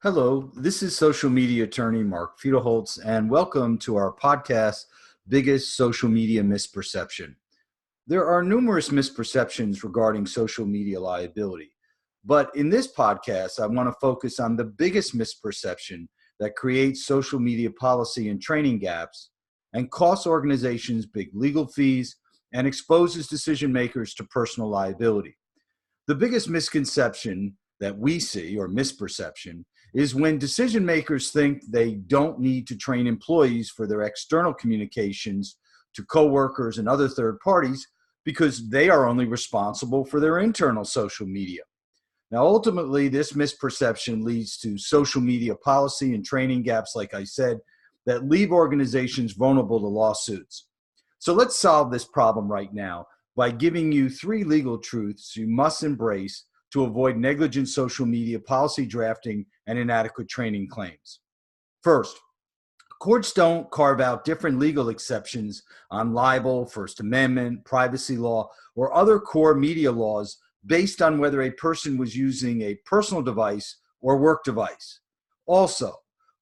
Hello, this is social media attorney Mark Feudelholtz, and welcome to our podcast, Biggest Social Media Misperception. There are numerous misperceptions regarding social media liability, but in this podcast, I want to focus on the biggest misperception that creates social media policy and training gaps and costs organizations big legal fees and exposes decision makers to personal liability. The biggest misconception that we see, or misperception, is when decision makers think they don't need to train employees for their external communications to coworkers and other third parties because they are only responsible for their internal social media. Now, ultimately, this misperception leads to social media policy and training gaps, like I said, that leave organizations vulnerable to lawsuits. So let's solve this problem right now by giving you 3 legal truths you must embrace to avoid negligent social media policy drafting and inadequate training claims. First, courts don't carve out different legal exceptions on libel, First Amendment, privacy law, or other core media laws based on whether a person was using a personal device or work device. Also,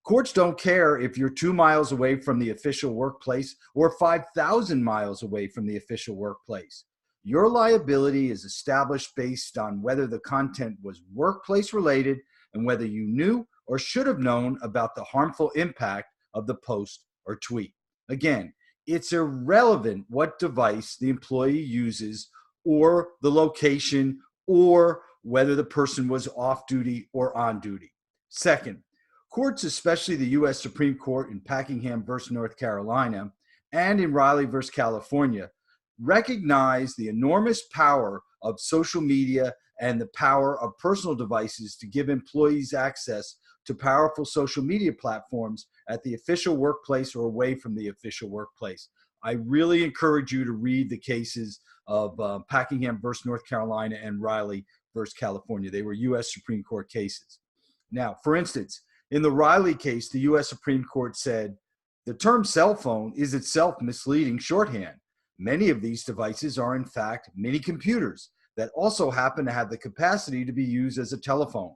courts don't care if you're 2 miles away from the official workplace or 5,000 miles away from the official workplace. Your liability is established based on whether the content was workplace related and whether you knew or should have known about the harmful impact of the post or tweet. Again, it's irrelevant what device the employee uses or the location or whether the person was off duty or on duty. Second, courts, especially the U.S. Supreme Court in Packingham versus North Carolina and in Riley versus California, recognize the enormous power of social media and the power of personal devices to give employees access to powerful social media platforms at the official workplace or away from the official workplace. I really encourage you to read the cases of Packingham versus North Carolina and Riley versus California. They were U.S. Supreme Court cases. Now, for instance, in the Riley case, the U.S. Supreme Court said, the term cell phone is itself misleading shorthand. Many of these devices are, in fact, mini computers that also happen to have the capacity to be used as a telephone.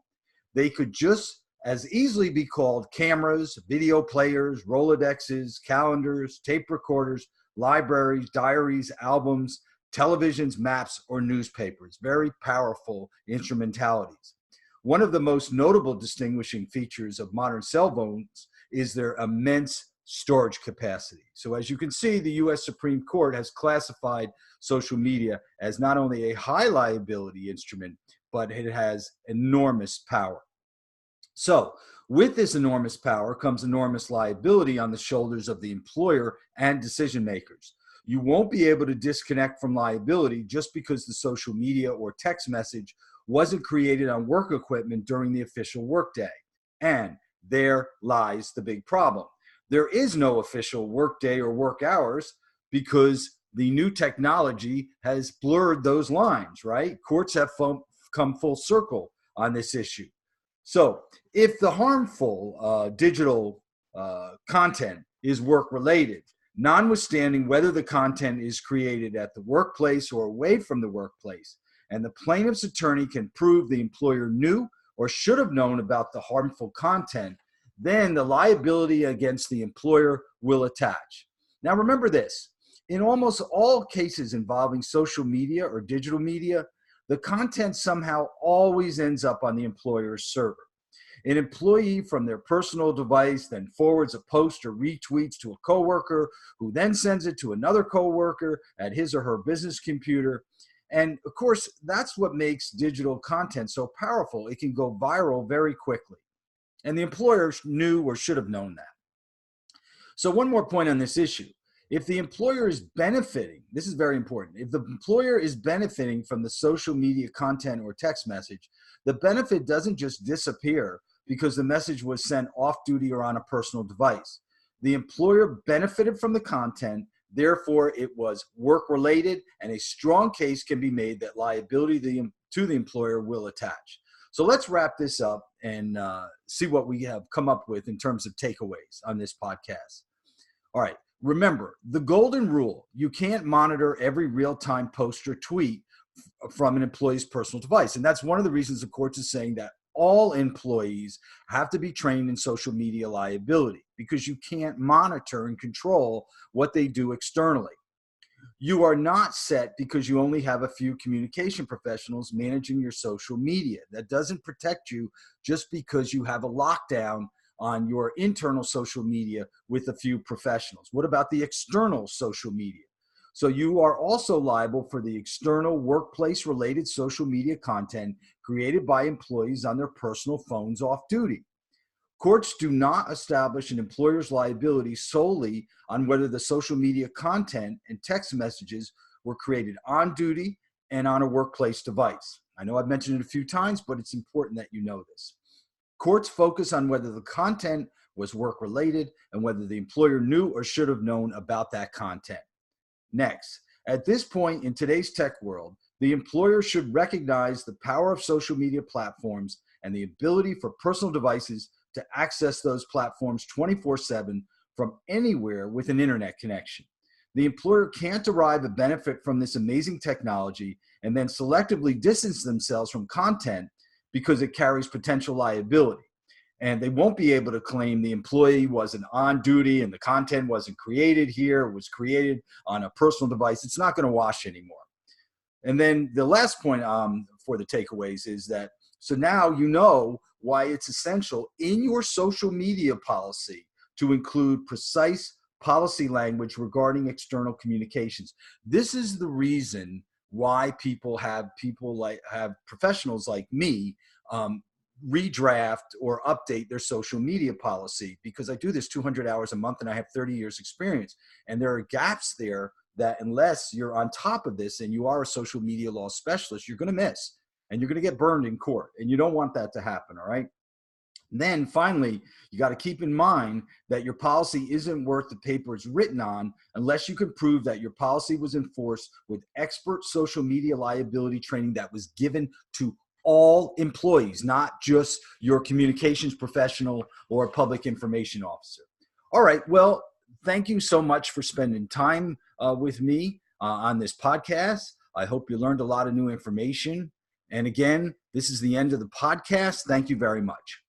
They could just as easily be called cameras, video players, Rolodexes, calendars, tape recorders, libraries, diaries, albums, televisions, maps, or newspapers. Very powerful instrumentalities. One of the most notable distinguishing features of modern cell phones is their immense storage capacity. So as you can see, the U.S. Supreme Court has classified social media as not only a high liability instrument, but it has enormous power. So with this enormous power comes enormous liability on the shoulders of the employer and decision makers. You won't be able to disconnect from liability just because the social media or text message wasn't created on work equipment during the official workday. And there lies the big problem. There is no official workday or work hours because the new technology has blurred those lines, right? Courts have come full circle on this issue. So if the harmful digital content is work-related, notwithstanding whether the content is created at the workplace or away from the workplace, and the plaintiff's attorney can prove the employer knew or should have known about the harmful content, then the liability against the employer will attach. Now remember this, in almost all cases involving social media or digital media, the content somehow always ends up on the employer's server. An employee from their personal device then forwards a post or retweets to a coworker who then sends it to another coworker at his or her business computer. And of course, that's what makes digital content so powerful. It can go viral very quickly. And the employer knew or should have known that. So one more point on this issue. If the employer is benefiting, this is very important, if the employer is benefiting from the social media content or text message, the benefit doesn't just disappear because the message was sent off duty or on a personal device. The employer benefited from the content, therefore it was work-related, and a strong case can be made that liability to the employer will attach. So let's wrap this up and see what we have come up with in terms of takeaways on this podcast. All right, remember, the golden rule, you can't monitor every real-time post or tweet from an employee's personal device. And that's one of the reasons the courts is saying that all employees have to be trained in social media liability because you can't monitor and control what they do externally. You are not set because you only have a few communication professionals managing your social media. That doesn't protect you just because you have a lockdown on your internal social media with a few professionals. What about the external social media? So you are also liable for the external workplace related social media content created by employees on their personal phones off duty. Courts do not establish an employer's liability solely on whether the social media content and text messages were created on duty and on a workplace device. I know I've mentioned it a few times, but it's important that you know this. Courts focus on whether the content was work-related and whether the employer knew or should have known about that content. Next, at this point in today's tech world, the employer should recognize the power of social media platforms and the ability for personal devices to access those platforms 24/7 from anywhere with an internet connection. The employer can't derive a benefit from this amazing technology and then selectively distance themselves from content because it carries potential liability. And they won't be able to claim the employee wasn't on duty and the content wasn't created here, it was created on a personal device. It's not going to wash anymore. And then the last point for the takeaways is that, so now you know why it's essential in your social media policy to include precise policy language regarding external communications. This is the reason why people have professionals like me redraft or update their social media policy, because I do this 200 hours a month and I have 30 years experience. And there are gaps there that unless you're on top of this and you are a social media law specialist, you're going to miss and you're going to get burned in court. And you don't want that to happen. All right. And then finally, you got to keep in mind that your policy isn't worth the paper it's written on unless you can prove that your policy was enforced with expert social media liability training that was given to all employees, not just your communications professional or public information officer. All right. Well, thank you so much for spending time with me on this podcast. I hope you learned a lot of new information. And again, this is the end of the podcast. Thank you very much.